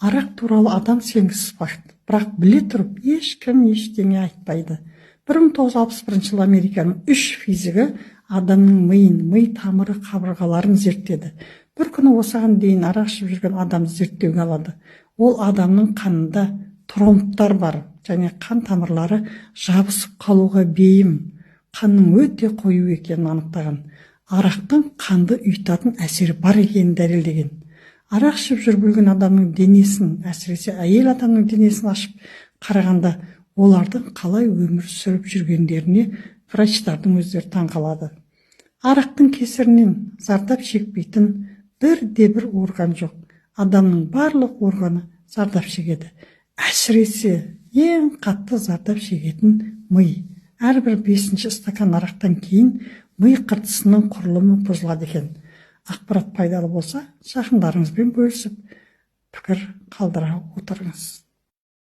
Арақ туралы адам сенгісіз факт, бірақ біле тұрып ешкім ештеңе айтпайды. 1961 жылы Американың 3 физигі адамның миын, ми тамыры қабырғаларын зерттеді. Бір күні осыған дейін арақ ішіп жүрген адамды зерттеуге алады. Ол адамның қанында тромбтар бар, және қан тамырлары жабысып қалуға бейім. Қанның өте қою екенін анықтаған. Арақтың қанды ұйытатын әсері бар екенін дәлелдеген. Арақ ішіп жүрген адамның денесін, әсіресе әйел адамның денесін ашып қарағанда, олардың қалай өмір сүріп жүргендеріне врачтардың өздері таңқалады. Арақтың кесірінен зардап шекпейтін бір орган жоқ. Адамның барлық органы зардап шегеді. Әсіресе ең қатты зардап шегетін ми. Әрбір 5-ші стакан арақтан кейін ми қыртысының құрылымы бұзылады екен. Ақпарат пайдалы болса, жақындарыңызбен бөлісіп, пікір қалдыра отырыңыз.